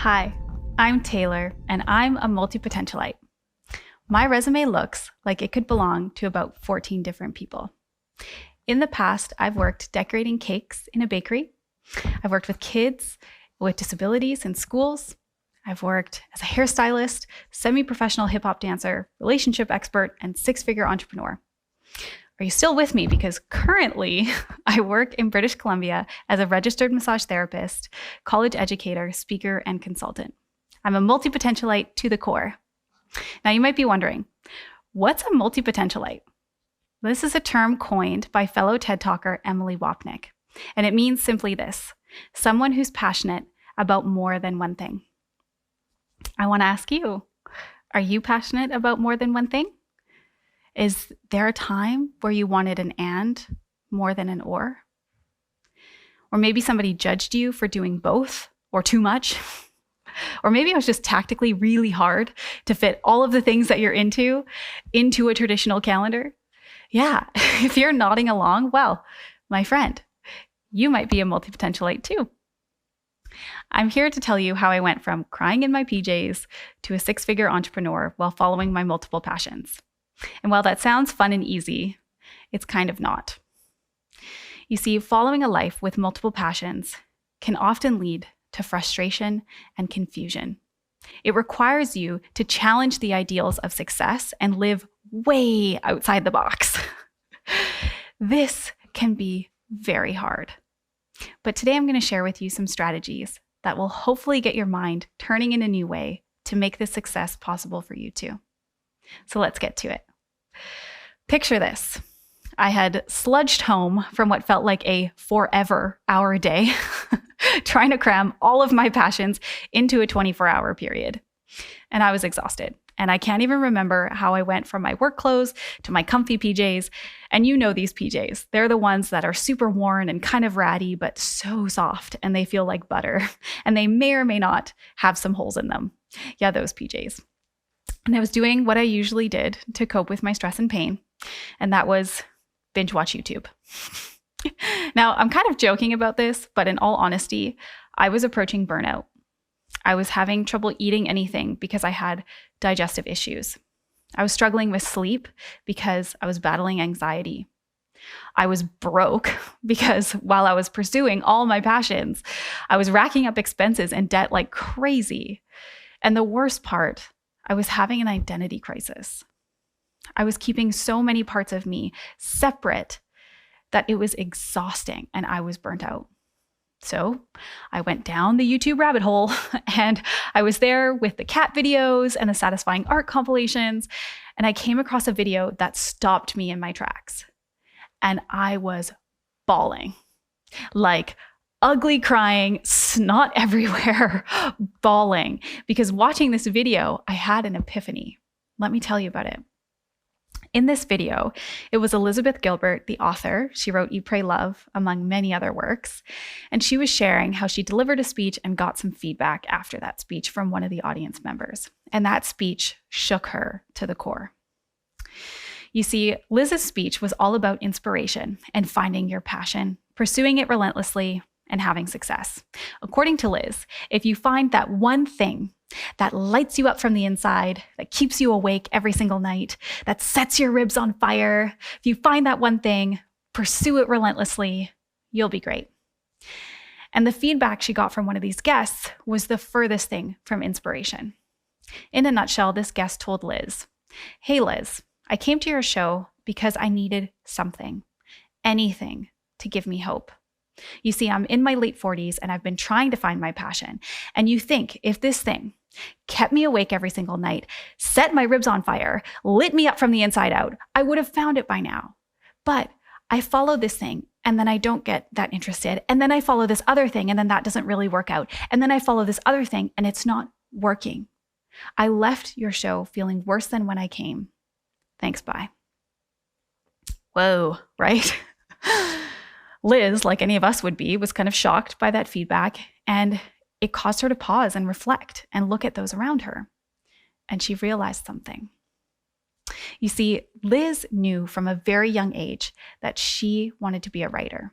Hi, I'm Taylor, and I'm a multipotentialite. My resume looks like it could belong to about 14 different people. In the past, I've worked decorating cakes in a bakery. I've worked with kids with disabilities in schools. I've worked as a hairstylist, semi-professional hip-hop dancer, relationship expert, and six-figure entrepreneur. Are you still with me? Because currently I work in British Columbia as a registered massage therapist, college educator, speaker, and consultant. I'm a multipotentialite to the core. Now you might be wondering, what's a multipotentialite? This is a term coined by fellow TED Talker Emily Wapnick, and it means simply this: someone who's passionate about more than one thing. I want to ask you, are you passionate about more than one thing? Is there a time where you wanted an and more than an or? Or maybe somebody judged you for doing both or too much? Or maybe it was just tactically really hard to fit all of the things that you're into a traditional calendar. Yeah, if you're nodding along, well, my friend, you might be a multipotentialite too. I'm here to tell you how I went from crying in my PJs to a six-figure entrepreneur while following my multiple passions. And while that sounds fun and easy, it's kind of not. You see, following a life with multiple passions can often lead to frustration and confusion. It requires you to challenge the ideals of success and live way outside the box. This can be very hard. But today I'm going to share with you some strategies that will hopefully get your mind turning in a new way to make this success possible for you too. So let's get to it. Picture this. I had sludged home from what felt like a forever hour day, trying to cram all of my passions into a 24-hour period. And I was exhausted. And I can't even remember how I went from my work clothes to my comfy PJs. And you know these PJs. They're the ones that are super worn and kind of ratty, but so soft, and they feel like butter. And they may or may not have some holes in them. Yeah, those PJs. And I was doing what I usually did to cope with my stress and pain, and that was binge watch YouTube. Now, I'm kind of joking about this, but in all honesty, I was approaching burnout. I was having trouble eating anything because I had digestive issues. I was struggling with sleep because I was battling anxiety. I was broke because while I was pursuing all my passions, I was racking up expenses and debt like crazy. And the worst part, I was having an identity crisis. I was keeping so many parts of me separate that it was exhausting and I was burnt out. So I went down the YouTube rabbit hole and I was there with the cat videos and the satisfying art compilations. And I came across a video that stopped me in my tracks. And I was bawling, like ugly crying, snot everywhere, bawling, because watching this video, I had an epiphany. Let me tell you about it. In this video, it was Elizabeth Gilbert, the author. She wrote Eat, Pray, Love, among many other works. And she was sharing how she delivered a speech and got some feedback after that speech from one of the audience members. And that speech shook her to the core. You see, Liz's speech was all about inspiration and finding your passion, pursuing it relentlessly, and having success. According to Liz, if you find that one thing that lights you up from the inside, that keeps you awake every single night, that sets your ribs on fire, if you find that one thing, pursue it relentlessly, you'll be great. And the feedback she got from one of these guests was the furthest thing from inspiration. In a nutshell, this guest told Liz, "Hey Liz, I came to your show because I needed something, anything to give me hope. You see, I'm in my late 40s and I've been trying to find my passion. And you think if this thing kept me awake every single night, set my ribs on fire, lit me up from the inside out, I would have found it by now. But I follow this thing and then I don't get that interested. And then I follow this other thing and then that doesn't really work out. And then I follow this other thing and it's not working. I left your show feeling worse than when I came. Thanks, bye." Whoa, right? Liz, like any of us would be, was kind of shocked by that feedback, and it caused her to pause and reflect and look at those around her. And she realized something. You see, Liz knew from a very young age that she wanted to be a writer.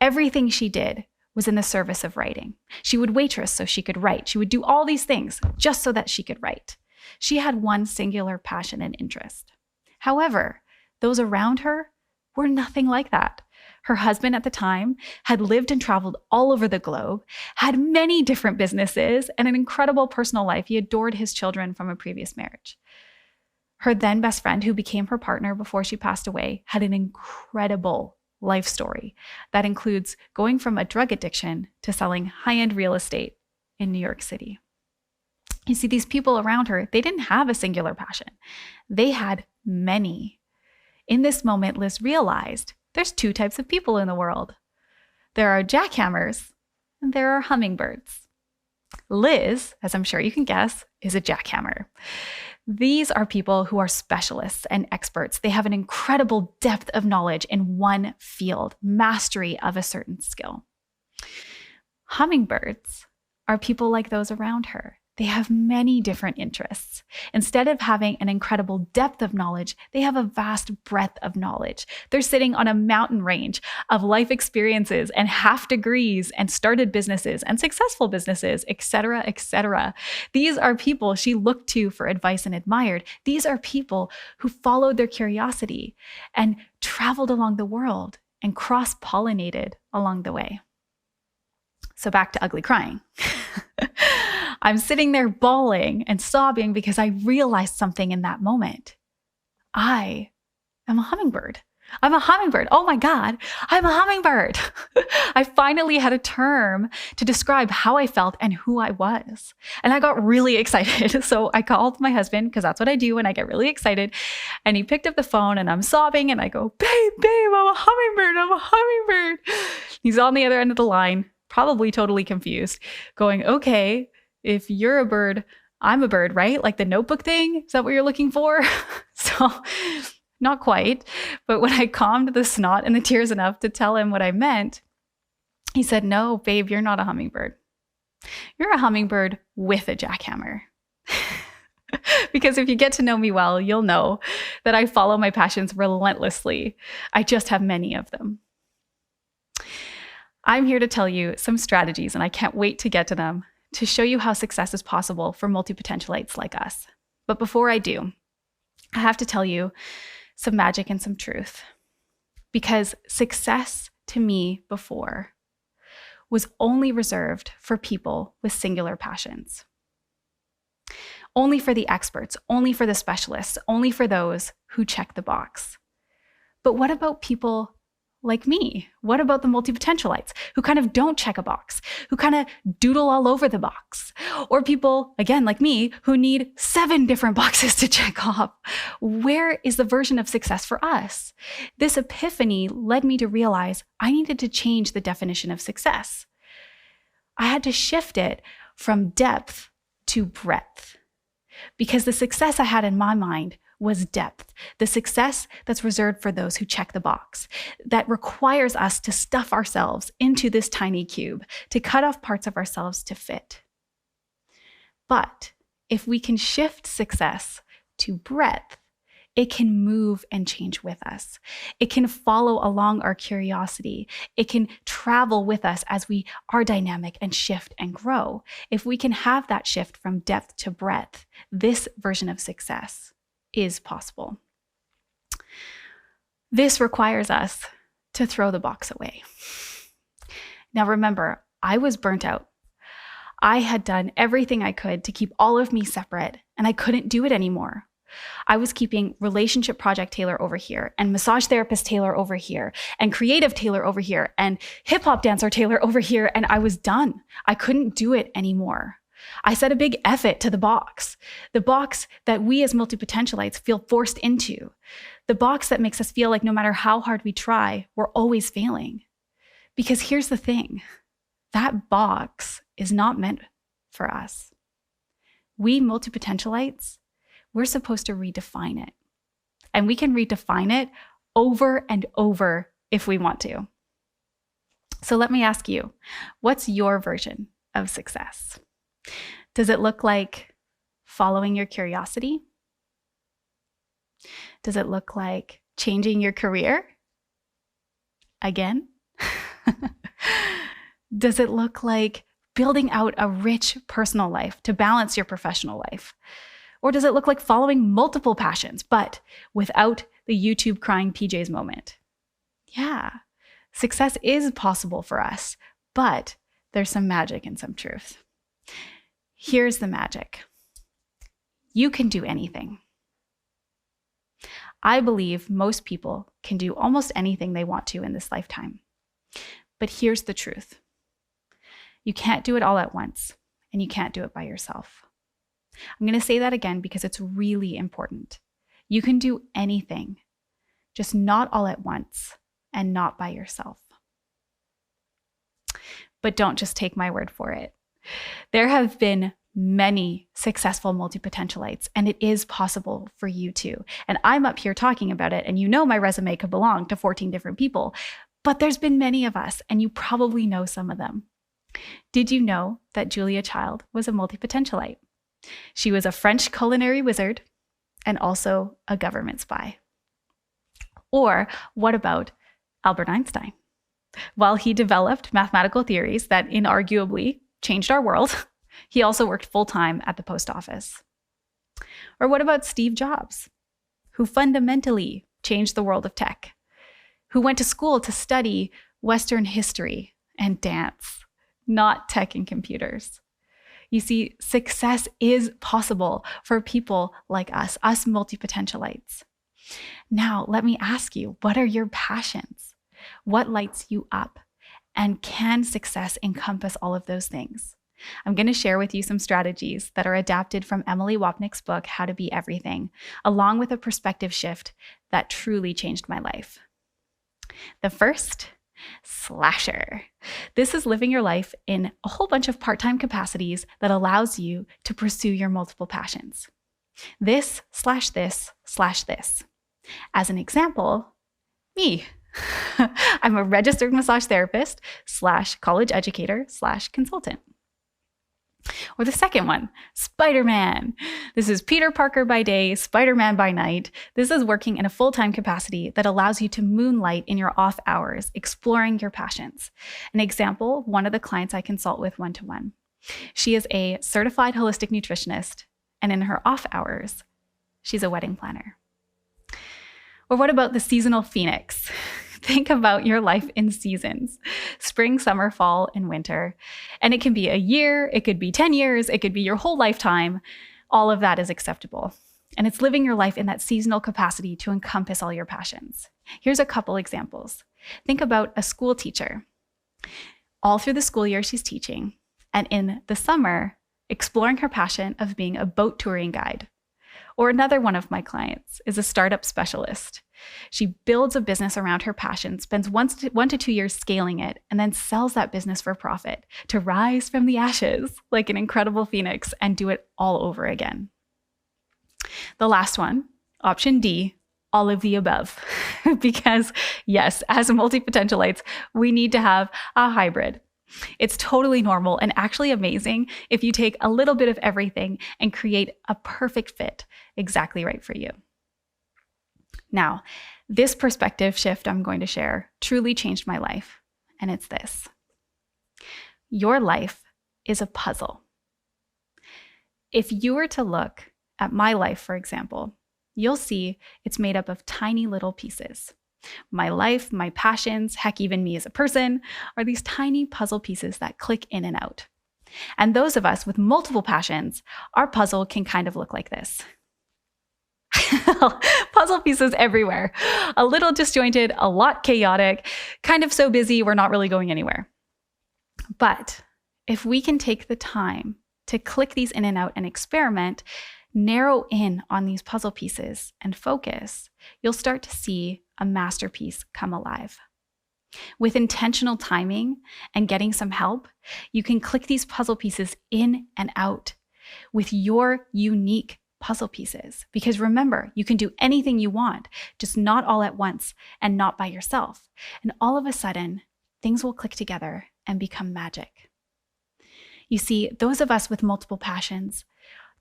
Everything she did was in the service of writing. She would waitress so she could write. She would do all these things just so that she could write. She had one singular passion and interest. However, those around her were nothing like that. Her husband at the time had lived and traveled all over the globe, had many different businesses, and an incredible personal life. He adored his children from a previous marriage. Her then best friend, who became her partner before she passed away, had an incredible life story that includes going from a drug addiction to selling high-end real estate in New York City. You see, these people around her, they didn't have a singular passion. They had many. In this moment, Liz realized there's two types of people in the world. There are jackhammers and there are hummingbirds. Liz, as I'm sure you can guess, is a jackhammer. These are people who are specialists and experts. They have an incredible depth of knowledge in one field, mastery of a certain skill. Hummingbirds are people like those around her. They have many different interests. Instead of having an incredible depth of knowledge, they have a vast breadth of knowledge. They're sitting on a mountain range of life experiences and half degrees and started businesses and successful businesses, etc., etc. These are people she looked to for advice and admired. These are people who followed their curiosity and traveled along the world and cross-pollinated along the way. So back to ugly crying. I'm sitting there bawling and sobbing because I realized something in that moment. I am a hummingbird. I'm a hummingbird. Oh my God, I'm a hummingbird. I finally had a term to describe how I felt and who I was. And I got really excited. So I called my husband, because that's what I do when I get really excited. And he picked up the phone and I'm sobbing and I go, babe, I'm a hummingbird. I'm a hummingbird. He's on the other end of the line, probably totally confused, going, okay, if you're a bird, I'm a bird, right? Like the Notebook thing? Is that what you're looking for? So not quite. But when I calmed the snot and the tears enough to tell him what I meant, he said, no, babe, you're not a hummingbird. You're a hummingbird with a jackhammer. Because if you get to know me well, you'll know that I follow my passions relentlessly. I just have many of them. I'm here to tell you some strategies, and I can't wait to get to them, to show you how success is possible for multipotentialites like us. But before I do, I have to tell you some magic and some truth. Because success to me before was only reserved for people with singular passions. Only for the experts, only for the specialists, only for those who check the box. But what about people like me? What about the multipotentialites who kind of don't check a box, who kind of doodle all over the box? Or people, again, like me, who need 7 different boxes to check off? Where is the version of success for us? This epiphany led me to realize I needed to change the definition of success. I had to shift it from depth to breadth, because the success I had in my mind was depth, the success that's reserved for those who check the box, that requires us to stuff ourselves into this tiny cube, to cut off parts of ourselves to fit. But if we can shift success to breadth, it can move and change with us. It can follow along our curiosity. It can travel with us as we are dynamic and shift and grow. If we can have that shift from depth to breadth, this version of success is possible. This requires us to throw the box away. Now remember, I was burnt out. I had done everything I could to keep all of me separate, and I couldn't do it anymore. I was keeping relationship project Taylor over here, and massage therapist Taylor over here, and creative Taylor over here, and hip hop dancer Taylor over here, and I was done. I couldn't do it anymore. I said a big F it to the box that we as multipotentialites feel forced into, the box that makes us feel like no matter how hard we try, we're always failing. Because here's the thing, that box is not meant for us. We multipotentialites, we're supposed to redefine it. And we can redefine it over and over if we want to. So let me ask you, what's your version of success? Does it look like following your curiosity? Does it look like changing your career? Again? Does it look like building out a rich personal life to balance your professional life? Or does it look like following multiple passions, but without the YouTube crying PJs moment? Yeah, success is possible for us, but there's some magic and some truth. Here's the magic. You can do anything. I believe most people can do almost anything they want to in this lifetime. But here's the truth. You can't do it all at once, and you can't do it by yourself. I'm going to say that again because it's really important. You can do anything, just not all at once and not by yourself. But don't just take my word for it. There have been many successful multipotentialites, and it is possible for you too. And I'm up here talking about it, and you know my resume could belong to 14 different people, but there's been many of us, and you probably know some of them. Did you know that Julia Child was a multipotentialite? She was a French culinary wizard and also a government spy. Or what about Albert Einstein? While he developed mathematical theories that inarguably changed our world, he also worked full-time at the post office. Or what about Steve Jobs, who fundamentally changed the world of tech, who went to school to study Western history and dance, not tech and computers? You see, success is possible for people like us multipotentialites. Now, let me ask you, what are your passions? What lights you up? And can success encompass all of those things? I'm going to share with you some strategies that are adapted from Emily Wapnick's book, How to Be Everything, along with a perspective shift that truly changed my life. The first, slasher. This is living your life in a whole bunch of part-time capacities that allows you to pursue your multiple passions. This/this/this. As an example, me. I'm a registered massage therapist / college educator / consultant. Or the second one, Spider-Man. This is Peter Parker by day, Spider-Man by night. This is working in a full-time capacity that allows you to moonlight in your off hours, exploring your passions. An example, one of the clients I consult with one-to-one. She is a certified holistic nutritionist, and in her off hours, she's a wedding planner. Or what about the seasonal phoenix? Think about your life in seasons: spring, summer, fall, and winter. And it can be a year, it could be 10 years, it could be your whole lifetime. All of that is acceptable. And it's living your life in that seasonal capacity to encompass all your passions. Here's a couple examples. Think about a school teacher. All through the school year, she's teaching. And in the summer, exploring her passion of being a boat touring guide. Or another one of my clients is a startup specialist. She builds a business around her passion, spends 1 to 2 years scaling it, and then sells that business for profit to rise from the ashes like an incredible phoenix and do it all over again. The last one, option D, all of the above. Because yes, as multipotentialites, we need to have a hybrid. It's totally normal and actually amazing if you take a little bit of everything and create a perfect fit exactly right for you. Now, this perspective shift I'm going to share truly changed my life, and it's this. Your life is a puzzle. If you were to look at my life, for example, you'll see it's made up of tiny little pieces. My life, my passions, heck, even me as a person, are these tiny puzzle pieces that click in and out. And those of us with multiple passions, our puzzle can kind of look like this. Puzzle pieces everywhere. A little disjointed, a lot chaotic, kind of so busy we're not really going anywhere. But if we can take the time to click these in and out and experiment, narrow in on these puzzle pieces and focus, you'll start to see a masterpiece come alive. With intentional timing and getting some help, you can click these puzzle pieces in and out with your unique puzzle pieces. Because remember, you can do anything you want, just not all at once and not by yourself. And all of a sudden, things will click together and become magic. You see, those of us with multiple passions,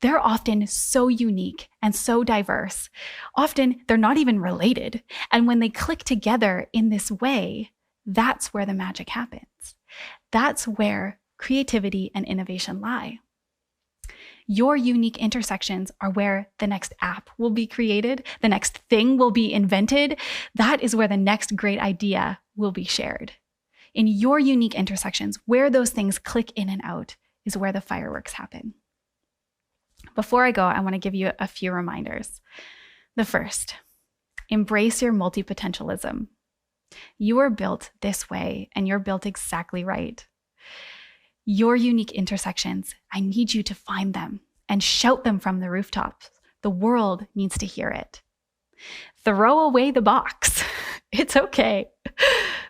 they're often so unique and so diverse. Often they're not even related. And when they click together in this way, that's where the magic happens. That's where creativity and innovation lie. Your unique intersections are where the next app will be created, the next thing will be invented. That is where the next great idea will be shared. In your unique intersections, where those things click in and out is where the fireworks happen. Before I go, I want to give you a few reminders. The first, embrace your multipotentialism. You are built this way, and you're built exactly right. Your unique intersections, I need you to find them and shout them from the rooftops. The world needs to hear it. Throw away the box. It's okay.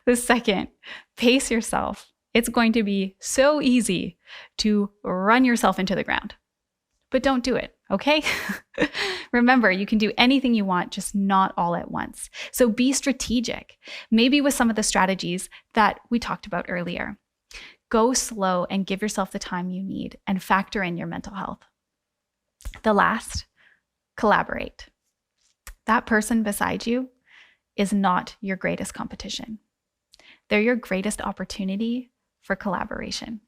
The second, pace yourself. It's going to be so easy to run yourself into the ground, but don't do it, okay? Remember, you can do anything you want, just not all at once. So be strategic, maybe with some of the strategies that we talked about earlier. Go slow and give yourself the time you need and factor in your mental health. The last, collaborate. That person beside you is not your greatest competition. They're your greatest opportunity for collaboration.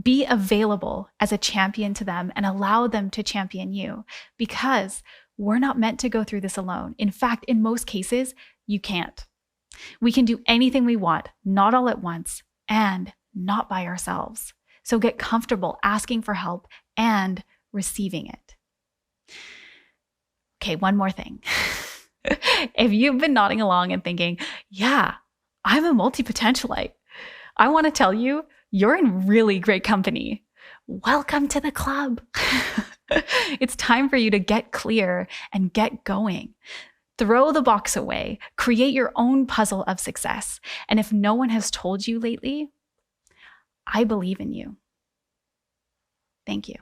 Be available as a champion to them and allow them to champion you, because we're not meant to go through this alone. In fact, in most cases, you can't. We can do anything we want, not all at once, and not by ourselves. So get comfortable asking for help and receiving it. Okay, one more thing. If you've been nodding along and thinking, yeah, I'm a multipotentialite, I want to tell you, you're in really great company. Welcome to the club. It's time for you to get clear and get going. Throw the box away. Create your own puzzle of success. And if no one has told you lately, I believe in you. Thank you.